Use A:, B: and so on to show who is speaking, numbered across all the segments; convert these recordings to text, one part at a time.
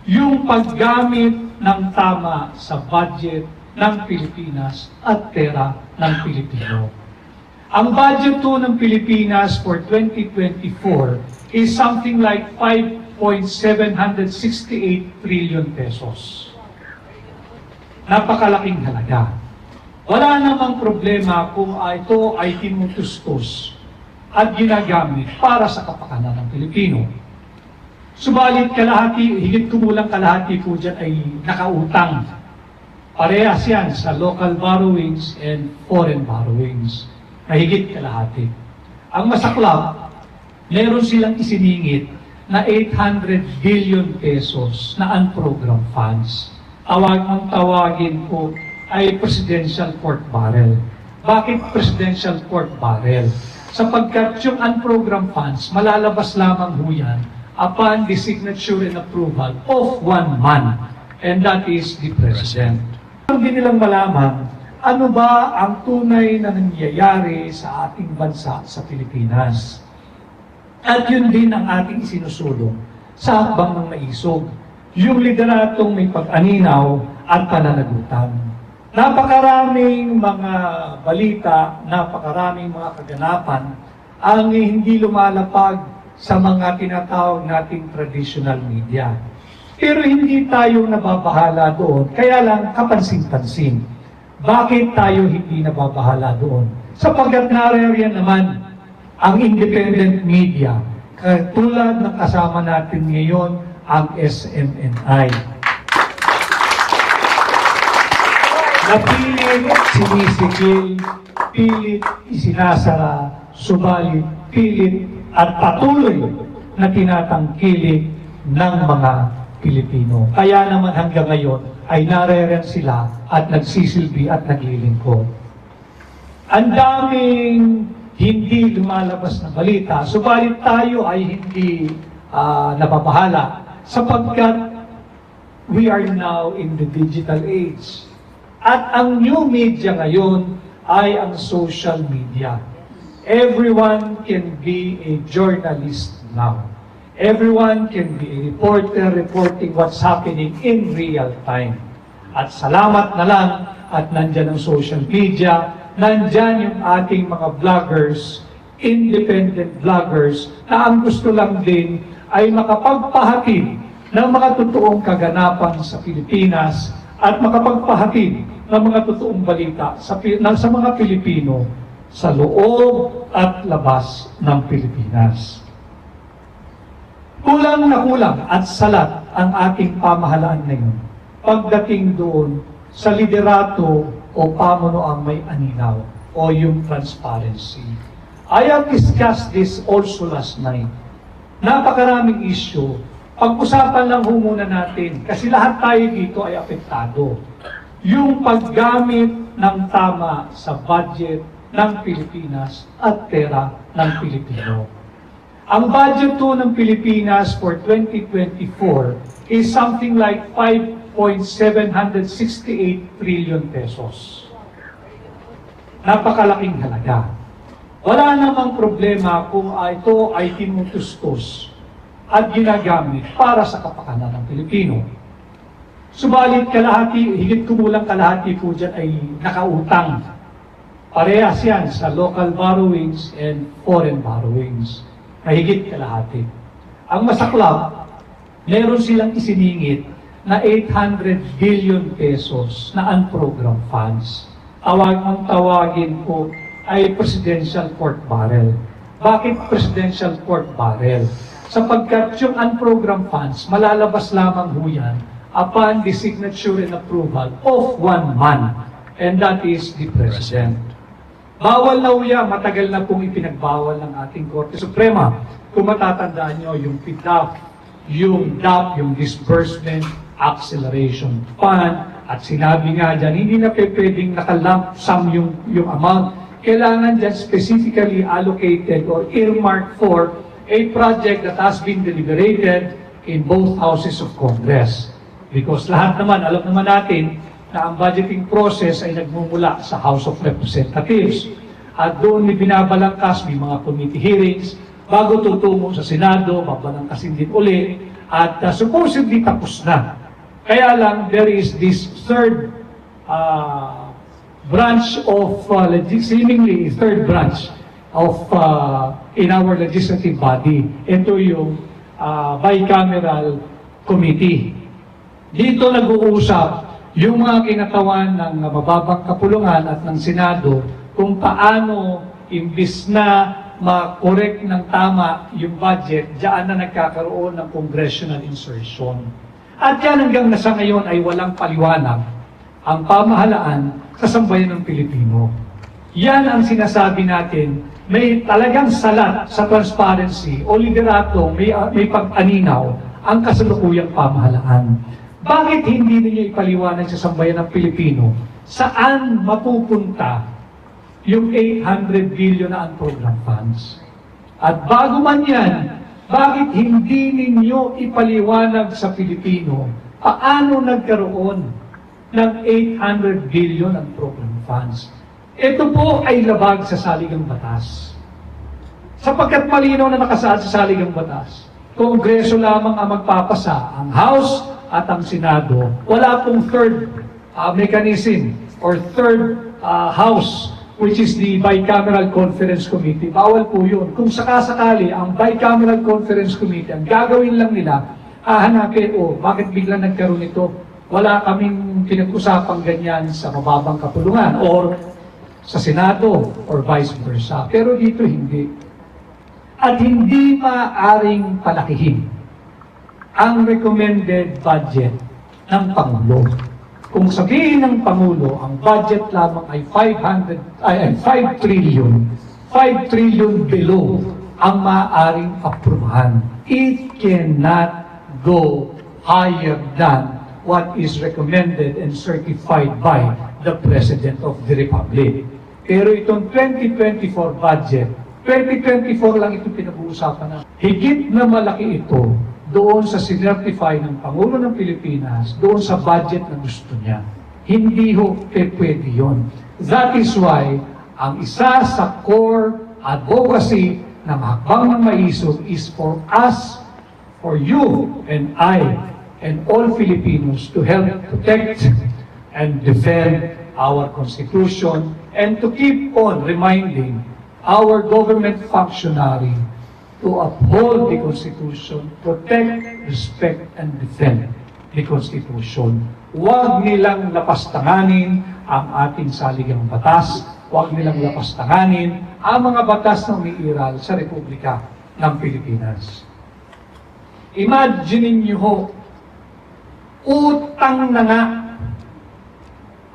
A: yung paggamit ng tama sa budget ng Pilipinas at pera ng Pilipino. Ang budget po ng Pilipinas for 2024 is something like 5.768 trillion pesos. Napakalaking halaga. Wala namang problema kung ito ay tinutustos at ginagamit para sa kapakanan ng Pilipino. Subalit higit kumulang kalahati po dyan ay nakautang. Parehas yan sa local borrowings and foreign borrowings. Mahigit kalahati. Ang masaklap, meron silang isiningit na 800 billion pesos na unprogrammed funds. Ang tawagin po ay Presidential Pork Barrel. Bakit Presidential Pork Barrel? Sapagkat yung unprogrammed funds, malalabas lamang ho yan upon the signature and approval of one man, and that is the President. Hindi nilang malaman ano ba ang tunay na nangyayari sa ating bansa sa Pilipinas. At yun din ang ating isinusulong sa hakbang ng naisog, yung lideratong may pag-aninaw at pananagutan. Napakaraming mga balita, napakaraming mga kaganapan ang hindi lumalapag sa mga tinatawag nating traditional media. Pero hindi tayo nababahala doon, kaya lang kapansin-pansin. Bakit tayo hindi nababahala doon? Sapagkat naririyan naman ang independent media, katulad ng kasama natin ngayon, ang SMNI. Napilit, sinisikil, pilit, isinasara, subalit, pilit, at patuloy na tinatangkilik ng mga Pilipino. Kaya naman hanggang ngayon ay naririyan sila at nagsisilbi at naglilingkod. Ang daming hindi lumalabas na balita, subalit tayo ay hindi nababahala sapagkat we are now in the digital age. At ang new media ngayon ay ang social media. Everyone can be a journalist now. Everyone can be a reporter reporting what's happening in real time. At salamat na lang at nandyan ang social media, nandyan yung ating mga vloggers, independent vloggers, na ang gusto lang din ay makapagpahatid ng mga totoong kaganapan sa Pilipinas at makapagpahatid ng mga totoong balita sa mga Pilipino sa loob at labas ng Pilipinas. Kulang na kulang at salat ang ating pamahalaan ngayon pagdating doon sa liderato o pamunuang may aninaw o yung transparency. I have discussed this also last night. Napakaraming issue. Pag-usapan lang ho muna natin kasi lahat tayo dito ay apektado. Yung paggamit ng tama sa budget ng Pilipinas at pera ng Pilipino. Ang budget po ng Pilipinas for 2024 is something like 5.768 trillion pesos. Napakalaking halaga. Wala namang problema kung ito ay tinutustos at ginagamit para sa kapakanan ng Pilipino. Subalit higit kumulang kalahati po dyan ay nakautang. Parehas yan sa local borrowings and foreign borrowings. Mahigit kalahati. Ang masaklap, meron silang isiningit na 800 billion pesos na unprogrammed funds. Ang tawagin po ay Presidential Pork Barrel. Bakit Presidential Pork Barrel? Sapagkat yung unprogrammed funds, malalabas lamang ho yan upon the signature and approval of one man, and that is the President. Bawal na uya, matagal na pong ipinagbawal ng ating Korte Suprema. Kung matatandaan nyo, yung PDAP, yung DAP, yung Disbursement Acceleration Fund, at sinabi nga dyan, hindi na pwedeng nakalump sum yung amount. Kailangan dyan specifically allocated or earmarked for a project that has been deliberated in both houses of Congress. Because lahat naman, alam naman natin, na ang budgeting process ay nagmumula sa House of Representatives. At doon may binabalangkas, may mga committee hearings, bago tutungo sa Senado, babalangkasin din uli, at supposedly tapos na. Kaya lang, there is this third branch of, seemingly third branch of in our legislative body. Ito yung bicameral committee. Dito nag-uusap yung mga kinatawan ng mababang kapulungan at ng Senado kung paano imbis na ma-correct ng tama yung budget, diyan na nagkakaroon ng congressional insertion. At yan hanggang nasa ngayon ay walang paliwanag ang pamahalaan sa sambayan ng Pilipino. Yan ang sinasabi natin, may talagang salat sa transparency o liderato, may pag-aninaw ang kasalukuyang pamahalaan. Bakit hindi ninyo ipaliwanag sa sambayan ng Pilipino saan mapupunta yung 800 billion na program funds? At bago man yan, bakit hindi ninyo ipaliwanag sa Pilipino paano nagkaroon ng 800 billion ang program funds? Ito po ay labag sa saligang batas. Sapagkat malinaw na nakasaad sa saligang batas, Kongreso lamang ang magpapasa, ang House at ang Senado. Wala pong third mechanism or third house, which is the Bicameral Conference Committee. Bawal po yun. Kung sakasakali, ang Bicameral Conference Committee, ang gagawin lang nila, hahanapin, bakit biglang nagkaroon ito? Wala kaming pinag-usapang ganyan sa mababang kapulungan or sa Senado or vice versa. Pero dito hindi. At hindi maaaring palakihin ang recommended budget ng Pangulo. Kung sabihin ng Pangulo, ang budget lamang ay 5 trillion below ang maaaring aprubahan. It cannot go higher than what is recommended and certified by the President of the Republic. Pero itong 2024 budget, 2024 lang ito pinag-uusapan na. Higit na malaki ito doon sa sinertify ng Pangulo ng Pilipinas, doon sa budget na gusto niya. Hindi ho pwede yun. That is why, ang isa sa core advocacy ng hakbang ng maisog is for us, for you and I, and all Filipinos to help protect and defend our Constitution and to keep on reminding our government functionary to uphold the Constitution, protect, respect, and defend the Constitution. Huwag nilang lapastanganin ang ating saligang batas. Huwag nilang lapastanganin ang mga batas na umiiral sa Republika ng Pilipinas. Imagine niyo ho, utang na nga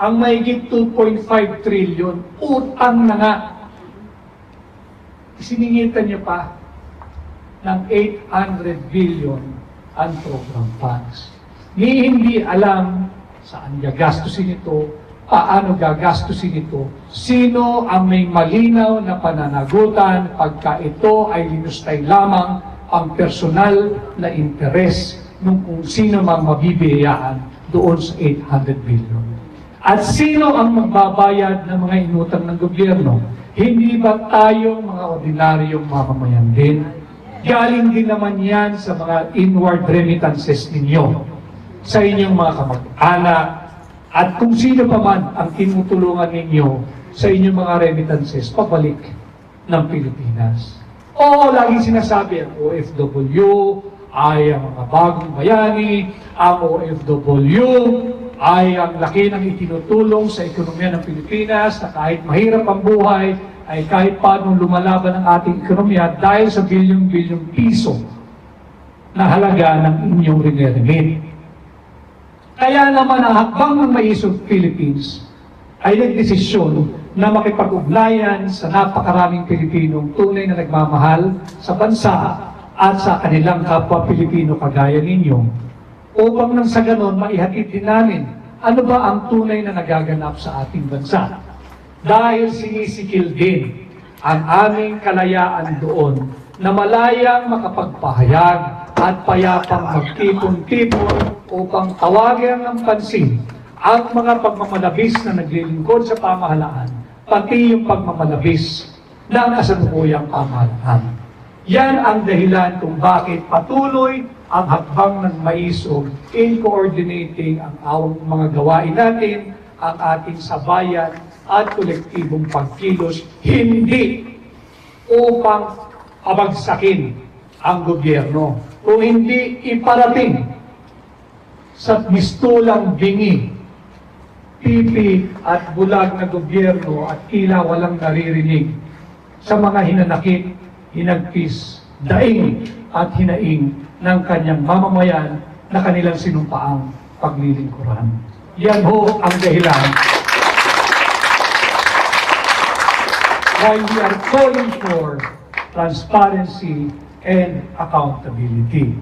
A: ang mahigit 2.5 trillion, utang na nga. Siningitan niyo pa ng 800 billion ang program funds. Ni hindi alam saan gagastusin ito, paano gagastusin ito, sino ang may malinaw na pananagutan pagka ito ay linustay lamang ang personal na interes ng kung sino mang mabibiyayaan doon sa 800 billion. At sino ang magbabayad ng mga inutang ng gobyerno? Hindi ba tayong mga ordinaryong mamamayan din? Galing din naman yan sa mga inward remittances ninyo, sa inyong mga kamag-anak, at kung sino pa man ang tinutulungan ninyo sa inyong mga remittances pabalik ng Pilipinas. Oo, laging sinasabi ang OFW ay ang mga bagong bayani, ang OFW ay ang laki ng itinutulong sa ekonomiya ng Pilipinas na kahit mahirap ang buhay, ay kahit paano lumalaban ang ating ekonomiya dahil sa bilyong-bilyong piso na halaga ng inyong riniremit. Kaya naman ang hakbang ng Maisog Philippines ay nagdesisyon na makipag-ugnayan sa napakaraming Pilipinong tunay na nagmamahal sa bansa at sa kanilang kapwa Pilipino kagaya ninyo, upang nang sa ganon maihatid din namin ano ba ang tunay na nagaganap sa ating bansa. Dahil sinisikil din ang aming kalayaan doon na malayang makapagpahayag at payapang magtipon-tipon upang tawagan ng pansin ang mga pagmamalabis na naglilingkod sa pamahalaan, pati yung pagmamalabis ng kasalukuyang pamahalaan. Yan ang dahilan kung bakit patuloy ang hakbang ng maisog in coordinating ang mga gawain natin, ang ating sabayan at kolektibong pagkilos, hindi upang abagsakin ang gobyerno, kung hindi iparating sa mistulang bingi, pipi at bulag na gobyerno at tila walang naririnig sa mga hinanakit, hinagpis, daing at hinaing ng kanyang mamamayan na kanilang sinumpaang paglilingkuran. Yan ho ang dahilan why we are calling for transparency and accountability.